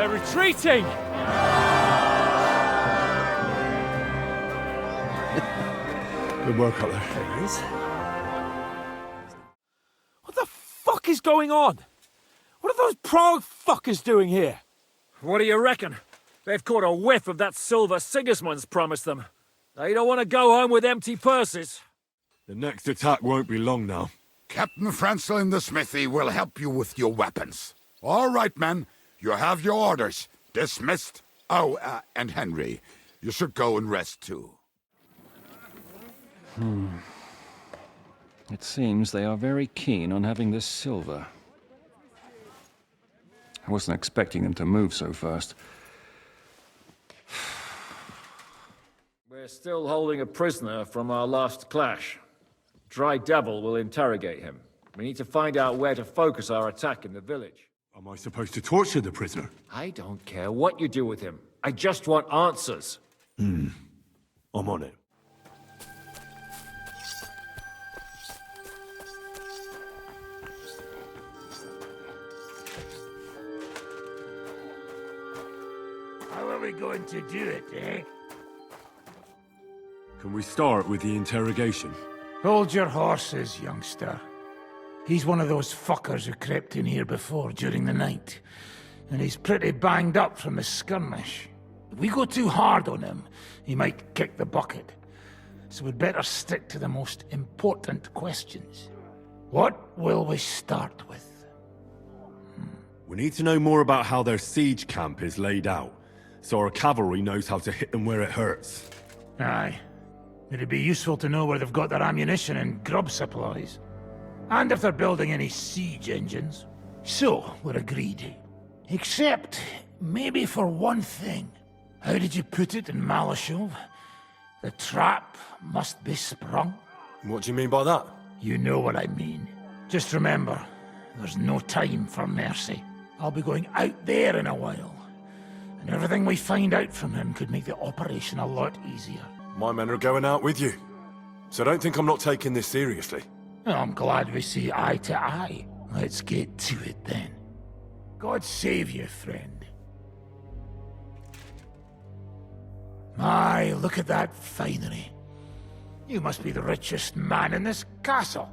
They're retreating! Good work up there. There he is. What the fuck is going on? What are those Prague fuckers doing here? What do you reckon? They've caught a whiff of that silver Sigismund's promised them. They don't want to go home with empty purses. The next attack won't be long now. Captain Franzel in the smithy will help you with your weapons. All right, men. You have your orders. Dismissed. Oh, and Henry, you should go and rest too. It seems they are very keen on having this silver. I wasn't expecting them to move so fast. We're still holding a prisoner from our last clash. Dry Devil will interrogate him. We need to find out where to focus our attack in the village. Am I supposed to torture the prisoner? I don't care what you do with him. I just want answers. I'm on it. How are we going to do it, eh? Can we start with the interrogation? Hold your horses, youngster. He's one of those fuckers who crept in here before during the night. And he's pretty banged up from the skirmish. If we go too hard on him, he might kick the bucket. So we'd better stick to the most important questions. What will we start with? We need to know more about how their siege camp is laid out, so our cavalry knows how to hit them where it hurts. Aye. It'd be useful to know where they've got their ammunition and grub supplies. And if they're building any siege engines. So, we're agreed. Except, maybe for one thing. How did you put it in Malashov? The trap must be sprung. What do you mean by that? You know what I mean. Just remember, there's no time for mercy. I'll be going out there in a while. And everything we find out from him could make the operation a lot easier. My men are going out with you. So don't think I'm not taking this seriously. Well, I'm glad we see eye to eye. Let's get to it then. God save you, friend. My, look at that finery. You must be the richest man in this castle.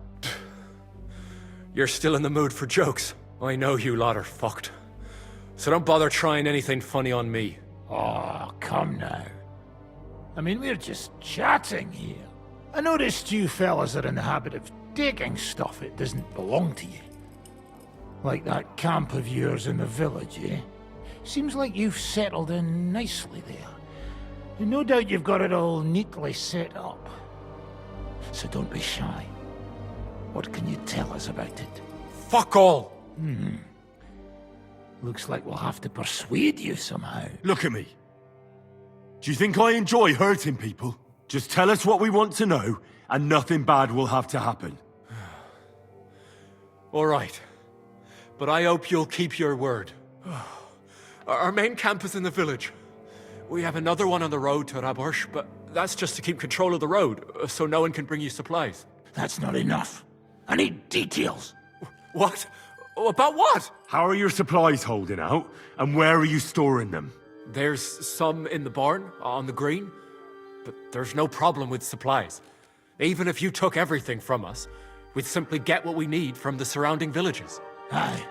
You're still in the mood for jokes. I know you lot are fucked. So don't bother trying anything funny on me. Oh, come now. I mean, we're just chatting here. I noticed you fellas are in the habit of taking stuff that doesn't belong to you. Like that camp of yours in the village, eh? Seems like you've settled in nicely there. And no doubt you've got it all neatly set up. So don't be shy. What can you tell us about it? Fuck all! Looks like we'll have to persuade you somehow. Look at me. Do you think I enjoy hurting people? Just tell us what we want to know, and nothing bad will have to happen. All right. But I hope you'll keep your word. Our main camp is in the village. We have another one on the road to Raborsh, but that's just to keep control of the road, so no one can bring you supplies. That's not enough. I need details. What? About what? How are your supplies holding out, and where are you storing them? There's some in the barn, on the green, but there's no problem with supplies. Even if you took everything from us, we'd simply get what we need from the surrounding villages. Aye.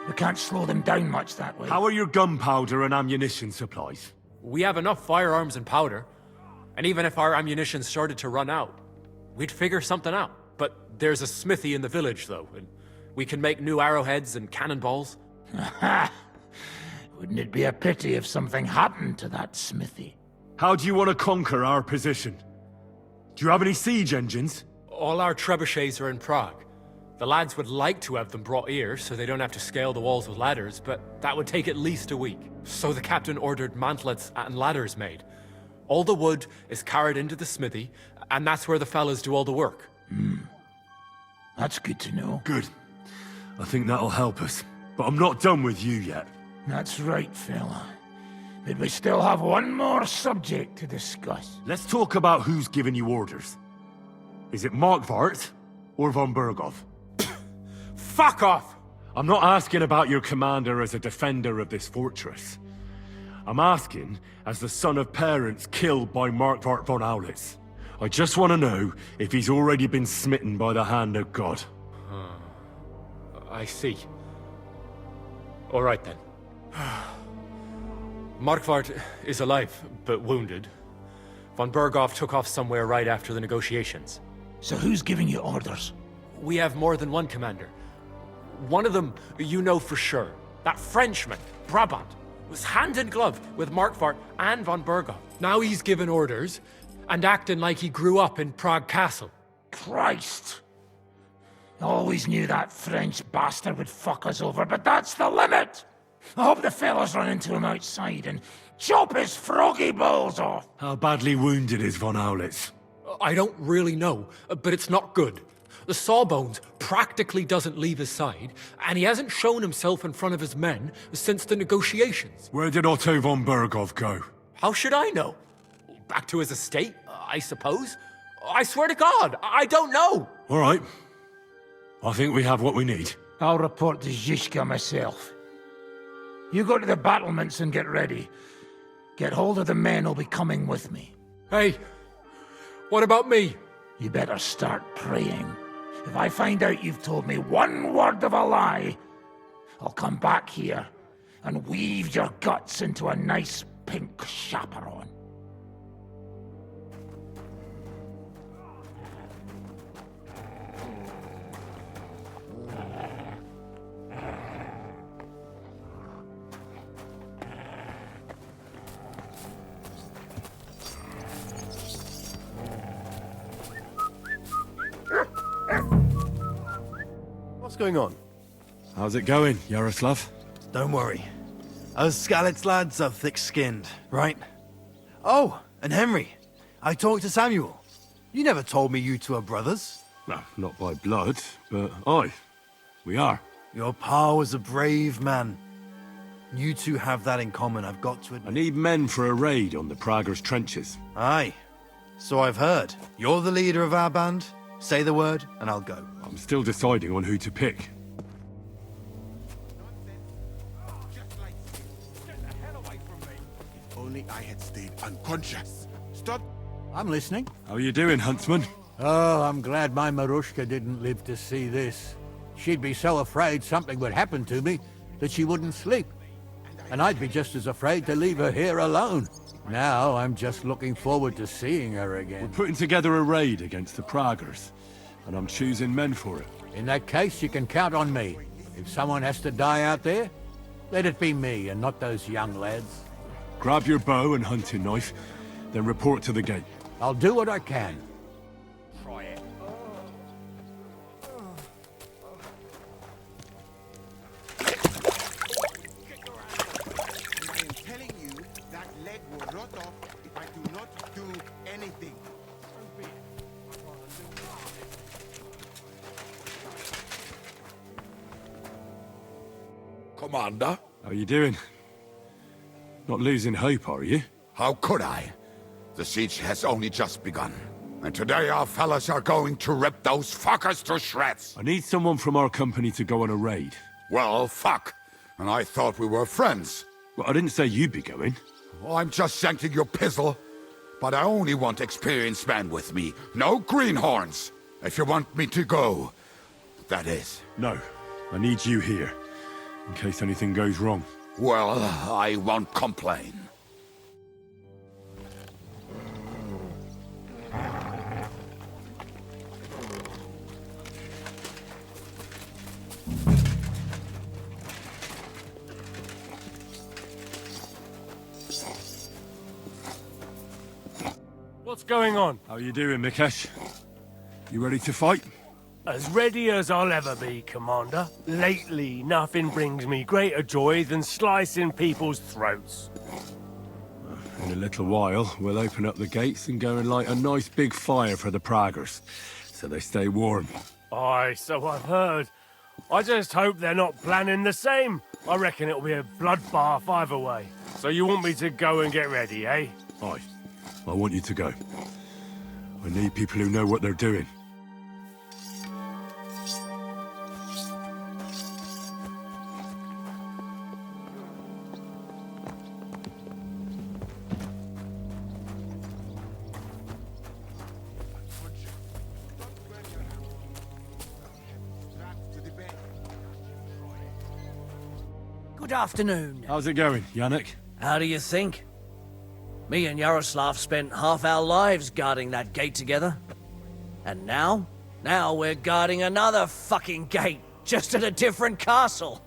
We can't slow them down much that way. How are your gunpowder and ammunition supplies? We have enough firearms and powder, and even if our ammunition started to run out, we'd figure something out. But there's a smithy in the village, though, and we can make new arrowheads and cannonballs. Wouldn't it be a pity if something happened to that smithy? How do you want to conquer our position? Do you have any siege engines? All our trebuchets are in Prague. The lads would like to have them brought here so they don't have to scale the walls with ladders, but that would take at least a week. So the captain ordered mantlets and ladders made. All the wood is carried into the smithy, and that's where the fellas do all the work. That's good to know. Good. I think that'll help us. But I'm not done with you yet. That's right, fella. But we still have one more subject to discuss. Let's talk about who's giving you orders. Is it Markvart or von Berghoff? Fuck off! I'm not asking about your commander as a defender of this fortress. I'm asking as the son of parents killed by Markvart von Aulitz. I just want to know if he's already been smitten by the hand of God. I see. All right then. Markvart is alive, but wounded. Von Berghoff took off somewhere right after the negotiations. So who's giving you orders? We have more than one commander. One of them you know for sure. That Frenchman, Brabant, was hand in glove with Markvart and von Berghoff. Now he's given orders and acting like he grew up in Prague Castle. Christ! I always knew that French bastard would fuck us over, but that's the limit! I hope the fellas run into him outside and chop his froggy balls off! How badly wounded is von Aulitz? I don't really know, but it's not good. The sawbones practically doesn't leave his side, and he hasn't shown himself in front of his men since the negotiations. Where did Otto von Berghoff go? How should I know? Back to his estate, I suppose? I swear to God, I don't know! All right. I think we have what we need. I'll report to Zizka myself. You go to the battlements and get ready. Get hold of the men who'll be coming with me. Hey, what about me? You better start praying. If I find out you've told me one word of a lie, I'll come back here and weave your guts into a nice pink chaperon. What's going on? How's it going, Yaroslav? Don't worry. Us Skalitz lads are thick-skinned, right? Oh, and Henry. I talked to Samuel. You never told me you two are brothers. Well, not by blood, but aye, we are. Your pa was a brave man. You two have that in common, I've got to I admit. need men for a raid on the Prager's trenches. Aye. So I've heard. You're the leader of our band. Say the word, and I'll go. I'm still deciding on who to pick. If only I had stayed unconscious. Stop. I'm listening. How are you doing, Huntsman? Oh, I'm glad my Marushka didn't live to see this. She'd be so afraid something would happen to me that she wouldn't sleep. And I'd be just as afraid to leave her here alone. Now I'm just looking forward to seeing her again. Putting together a raid against the Pragers, and I'm choosing men for it. In that case, you can count on me. If someone has to die out there, let it be me and not those young lads. Grab your bow and hunting knife, then report to the gate. I'll do what I can. I am telling you that leg will rot off if I do not do anything. Commander? How you doing? Not losing hope, are you? How could I? The siege has only just begun. And today our fellas are going to rip those fuckers to shreds. I need someone from our company to go on a raid. Well, fuck. And I thought we were friends. Well, I didn't say you'd be going. Oh, I'm just shanking your pizzle. But I only want experienced men with me. No greenhorns. If you want me to go, that is. No, I need you here, in case anything goes wrong. Well, I won't complain. What's going on? How you doing, Mikesh? You ready to fight? As ready as I'll ever be, Commander. Lately, nothing brings me greater joy than slicing people's throats. In a little while, we'll open up the gates and go and light a nice big fire for the Pragers, so they stay warm. Aye, so I've heard. I just hope they're not planning the same. I reckon it'll be a bloodbath either way. So you want me to go and get ready, eh? Aye, I want you to go. I need people who know what they're doing. Good afternoon. How's it going, Yannick? How do you think? Me and Yaroslav spent half our lives guarding that gate together. And now? Now we're guarding another fucking gate, just at a different castle.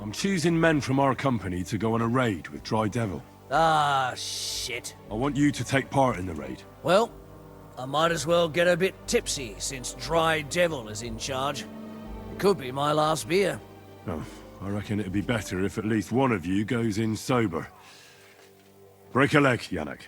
I'm choosing men from our company to go on a raid with Dry Devil. Ah, shit. I want you to take part in the raid. Well, I might as well get a bit tipsy since Dry Devil is in charge. It could be my last beer. Oh, I reckon it'd be better if at least one of you goes in sober. Break a leg, Yannick.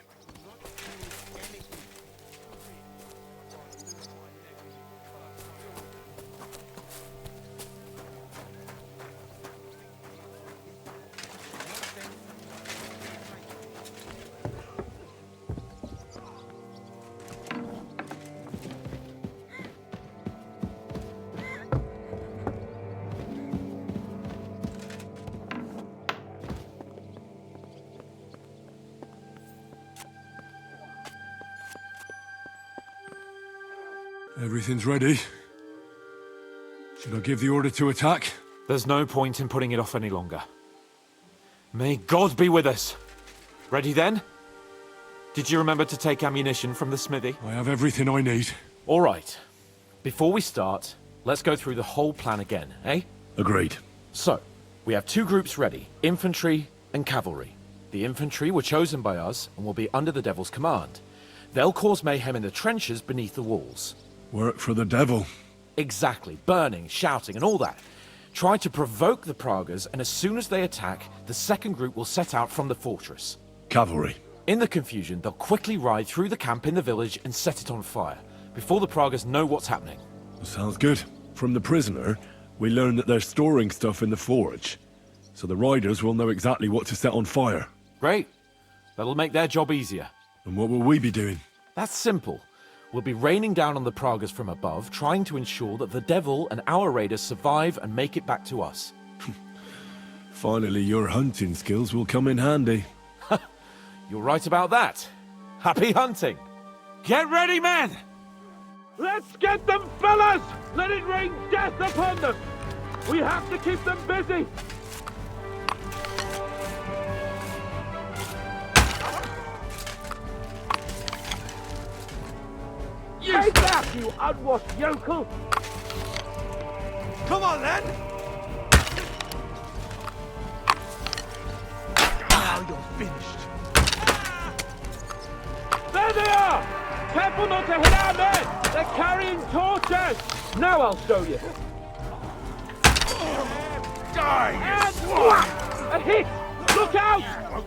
Everything's ready. Should I give the order to attack? There's no point in putting it off any longer. May God be with us. Ready then? Did you remember to take ammunition from the smithy? I have everything I need. All right. Before we start, let's go through the whole plan again, eh? Agreed. So, we have two groups ready, infantry and cavalry. The infantry were chosen by us and will be under the Devil's command. They'll cause mayhem in the trenches beneath the walls. Work for the devil. Exactly. Burning, shouting, and all that. Try to provoke the Pragas, and as soon as they attack, the second group will set out from the fortress. Cavalry. In the confusion, they'll quickly ride through the camp in the village and set it on fire, before the Pragas know what's happening. Sounds good. From the prisoner, we learned that they're storing stuff in the forge, so the riders will know exactly what to set on fire. Great. That'll make their job easier. And what will we be doing? That's simple. We'll be raining down on the Pragas from above, trying to ensure that the Devil and our raiders survive and make it back to us. Finally, your hunting skills will come in handy. You're right about that. Happy hunting! Get ready, men! Let's get them, fellas! Let it rain death upon them! We have to keep them busy! Take that, you unwashed yokel! Come on, then! Now you're finished. There they are! Careful not to hit our men! They're carrying torches! Now I'll show you! Die, And whack! A hit! Look out!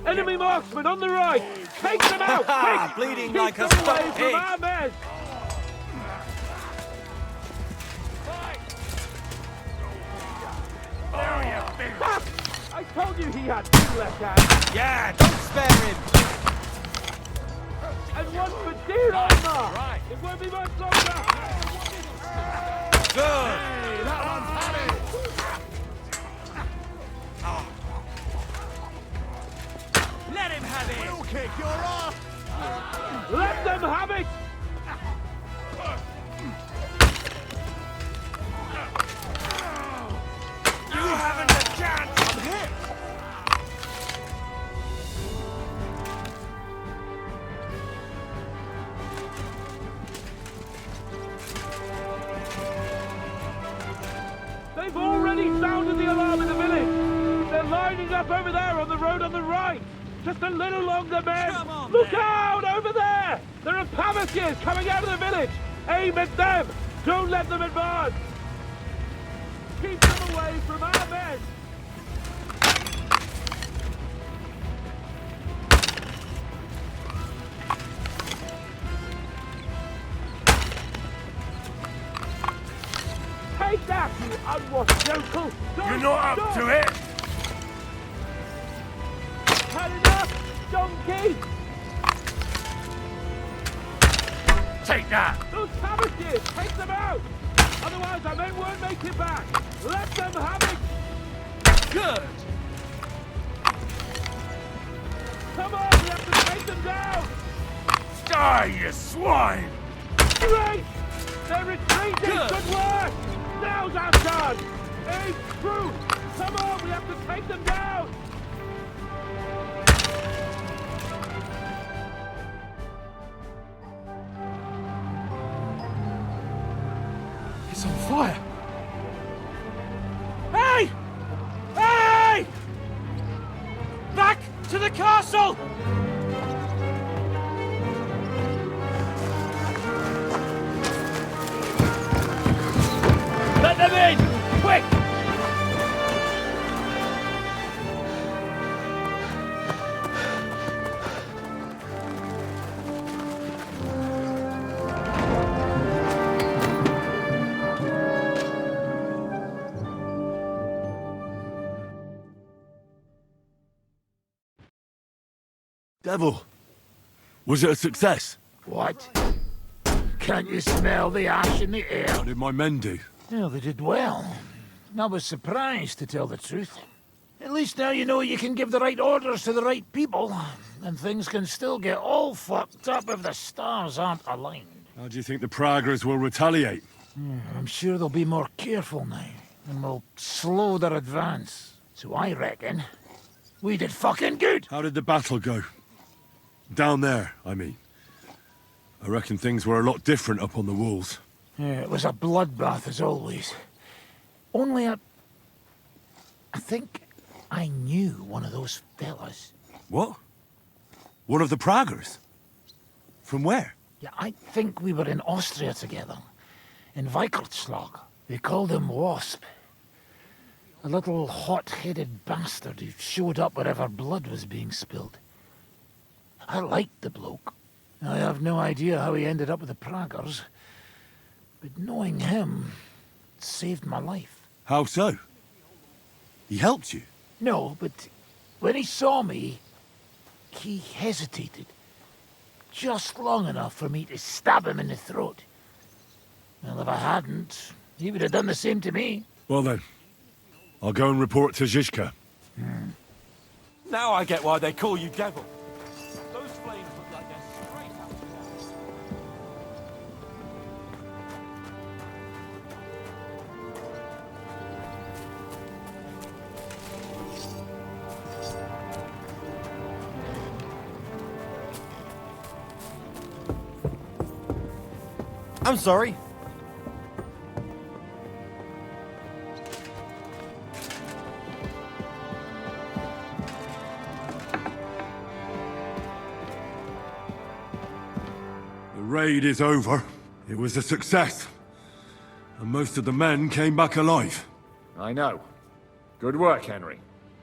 Enemy marksman on the right! Take them out! Quick! Bleeding Keep like a them stuck away pig! from our men! Ha! I told you he had two left hands! Yeah, don't spare him! And one for dear armor! Right. It won't be much longer! Good! Hey, that one's had it! Let him have it! We'll kick your ass! Let them have it! You haven't a chance! I'm hit! They've already sounded the alarm in the village! They're lining up over there on the road on the right! Just a little longer, men! Come on, Look men. out! Over there! There are Pavakiers coming out of the village! Aim at them! Don't let them advance! Keep them away from our men! Take that, you unwashed yokel! You're not up to it! Had enough, donkey! Take that! Those savages! Take them out! Otherwise our men won't make it back! Let them have it! Good! Come on, we have to take them down! Die, you swine! Great! They're retreating! Good. Good work! Now's our chance! Hey, crew! Somehow we have to take them down! It's on fire! Hey! Hey! Back to the castle! Let them in! Quick! Devil, was it a success? What? Can't you smell the ash in the air? How did my men do? Well, they did well. I was surprised, to tell the truth. At least now you know you can give the right orders to the right people, and things can still get all fucked up if the stars aren't aligned. How do you think the Praggers will retaliate? I'm sure they'll be more careful now, and will slow their advance. So I reckon we did fucking good! How did the battle go? Down there, I mean. I reckon things were a lot different up on the walls. Yeah, it was a bloodbath as always. Only I think I knew one of those fellas. What? One of the Praggers? From where? Yeah, I think we were in Austria together. In Weikertslag. They called him Wasp. A little hot-headed bastard who showed up wherever blood was being spilled. I liked the bloke. I have no idea how he ended up with the Praggers, but knowing him saved my life. How so? He helped you? No, but when he saw me, he hesitated. Just long enough for me to stab him in the throat. Well, if I hadn't, he would have done the same to me. Well then, I'll go and report to Zizka. Now I get why they call you Devil. Those flames look like they're straight out of hell. I'm sorry. The raid is over. It was a success. And most of the men came back alive. I know. Good work, Henry.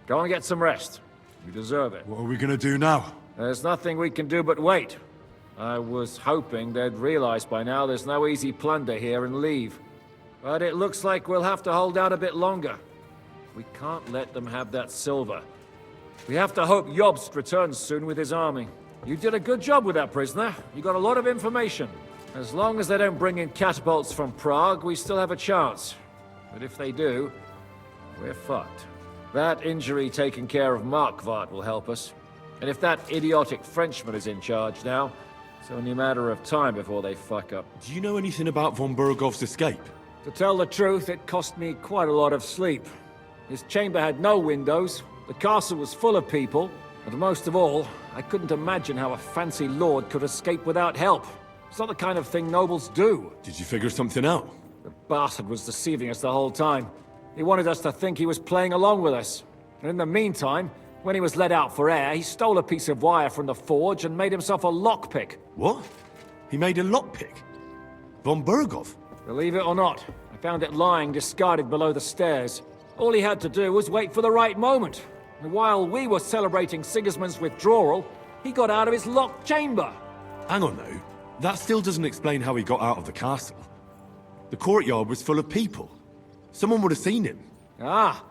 Go and get some rest. You deserve it. What are we gonna do now? There's nothing we can do but wait. I was hoping they'd realize by now there's no easy plunder here and leave. But it looks like we'll have to hold out a bit longer. We can't let them have that silver. We have to hope Jobst returns soon with his army. You did a good job with that prisoner. You got a lot of information. As long as they don't bring in catapults from Prague, we still have a chance. But if they do, we're fucked. That injury taken care of Markvart will help us. And if that idiotic Frenchman is in charge now, it's only a matter of time before they fuck up. Do you know anything about von Burgov's escape? To tell the truth, it cost me quite a lot of sleep. His chamber had no windows, the castle was full of people, and most of all, I couldn't imagine how a fancy lord could escape without help. It's not the kind of thing nobles do. Did you figure something out? The bastard was deceiving us the whole time. He wanted us to think he was playing along with us. And in the meantime, when he was let out for air, he stole a piece of wire from the forge and made himself a lockpick. What? He made a lockpick? Von Burgov? Believe it or not, I found it lying discarded below the stairs. All he had to do was wait for the right moment. And while we were celebrating Sigismund's withdrawal, he got out of his locked chamber. Hang on though. That still doesn't explain how he got out of the castle. The courtyard was full of people. Someone would have seen him. Ah,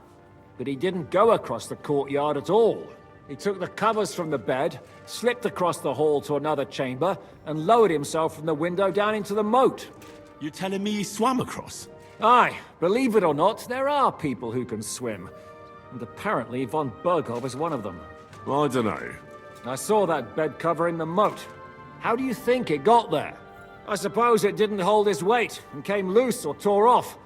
but he didn't go across the courtyard at all. He took the covers from the bed, slipped across the hall to another chamber, and lowered himself from the window down into the moat. You're telling me he swam across? Aye, believe it or not, there are people who can swim. And apparently von Burgov is one of them. Well, I don't know. I saw that bed cover in the moat. How do you think it got there? I suppose it didn't hold his weight and came loose or tore off.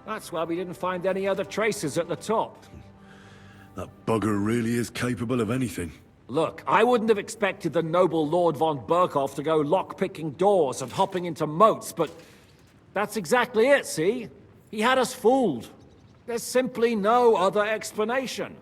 That's why we didn't find any other traces at the top. That bugger really is capable of anything. Look, I wouldn't have expected the noble Lord von Berkhoff to go lock-picking doors and hopping into moats, but that's exactly it, see? He had us fooled. There's simply no other explanation.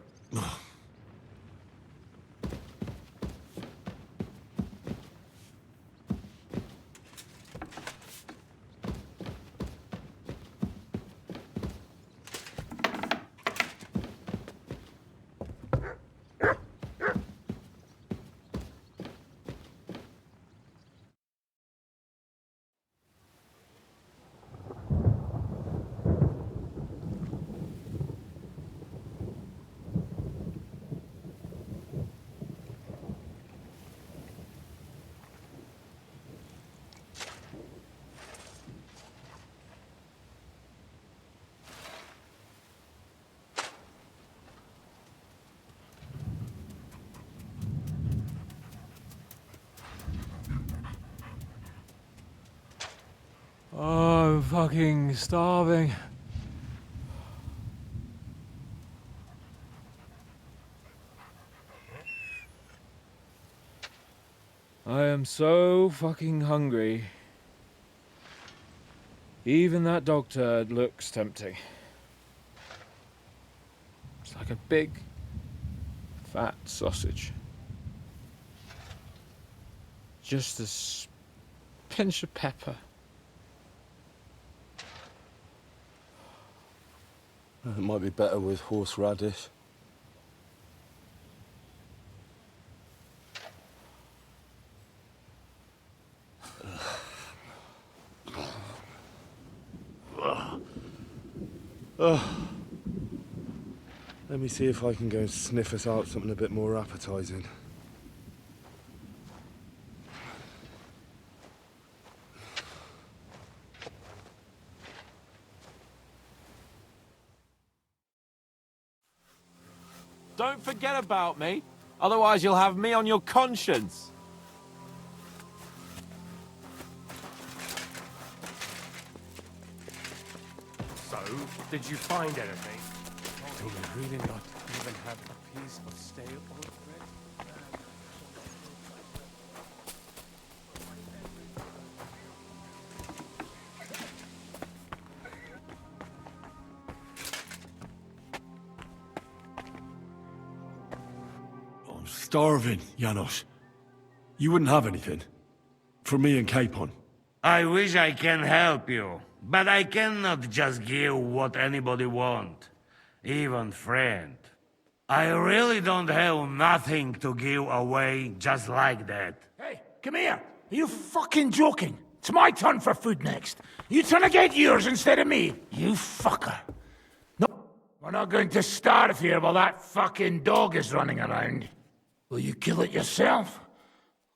Oh, I'm fucking starving. I am so fucking hungry. Even that dog turd looks tempting. It's like a big, fat sausage. Just a pinch of pepper. It might be better with horseradish. Let me see if I can go and sniff us out something a bit more appetizing. Don't forget about me, otherwise you'll have me on your conscience. So, did you find anything? Do we really not even have a piece of stale oil bread? I'm starving, Janos. You wouldn't have anything? For me and Capon? I wish I can help you, but I cannot just give what anybody want, even friend. I really don't have nothing to give away just like that. Hey, come here. Are you fucking joking? It's my turn for food next. You trying to get yours instead of me? You fucker. No, we're not going to starve here while that fucking dog is running around. Will you kill it yourself?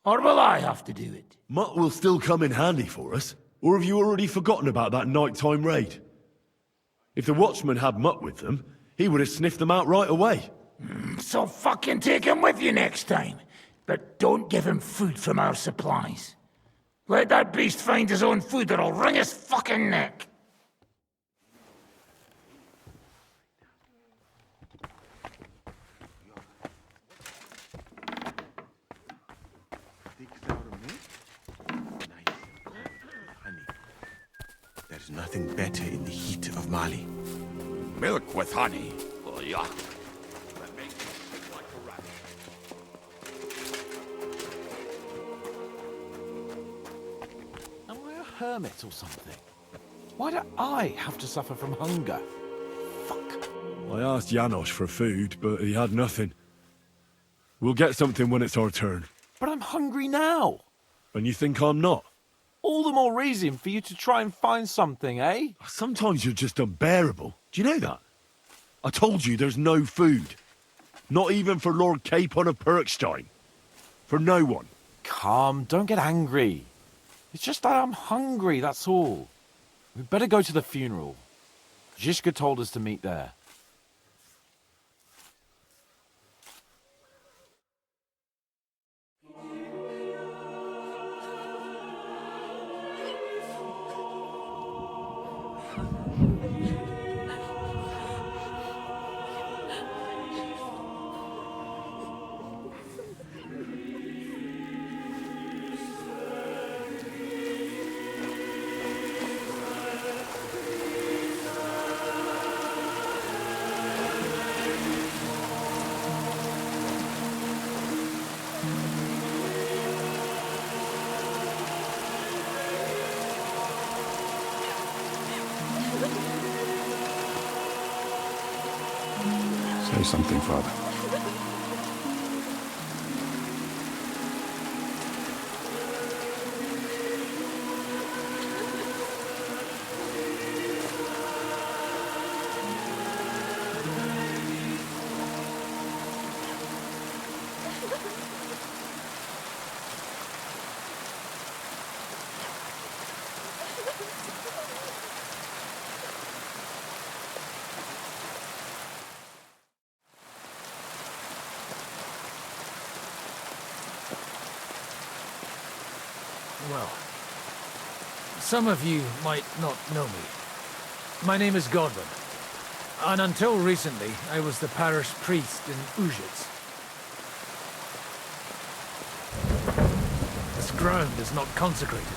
Or will I have to do it? Mutt will still come in handy for us. Or have you already forgotten about that nighttime raid? If the watchman had Mutt with them, he would have sniffed them out right away. So fucking take him with you next time. But don't give him food from our supplies. Let that beast find his own food or I'll wring his fucking neck. There's nothing better in the heat of Mali. Milk with honey. Oh, yeah. That makes me sick like a rabbit. Am I a hermit or something? Why do I have to suffer from hunger? Fuck. I asked Janos for food, but he had nothing. We'll get something when it's our turn. But I'm hungry now. And you think I'm not? All the more reason for you to try and find something, eh? Sometimes you're just unbearable. Do you know that? I told you there's no food. Not even for Lord Capon of Perkstein. For no one. Calm, don't get angry. It's just that I'm hungry, that's all. We'd better go to the funeral. Zizka told us to meet there. Say something, Father. Well, some of you might not know me. My name is Godwin, and until recently, I was the parish priest in Ujits. This ground is not consecrated,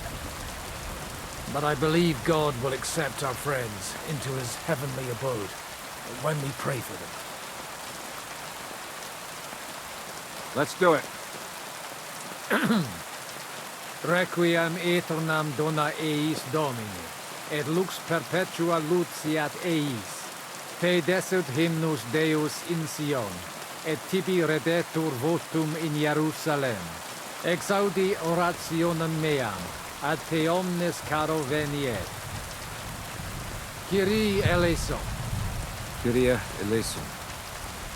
but I believe God will accept our friends into his heavenly abode when we pray for them. Let's do it. Requiem aeternam dona eis Domine, et lux perpetua luciat eis. Te desut hymnus Deus in Sion, et tibi redetur votum in Jerusalem. Exaudi orationem meam, ad te omnes caro veniet. Kyrie eleison. Kyrie eleison.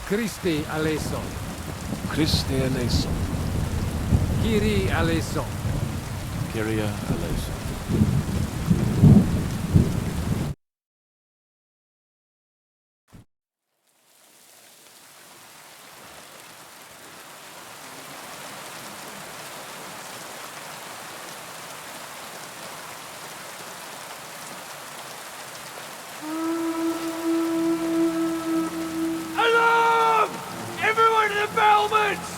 Christi eleison. Christe eleison. Kyrie eleison. Kyrie eleison. Alarm! Everyone to the battlements!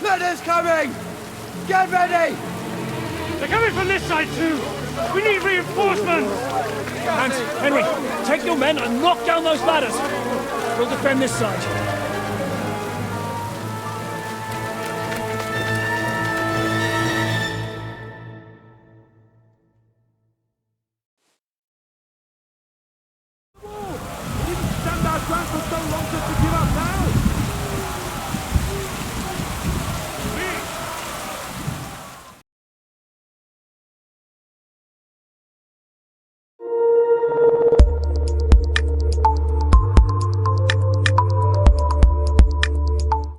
Letters coming! Get ready! They're coming from this side too! We need reinforcements! Hans, Henry, take your men and knock down those ladders. We'll defend this side.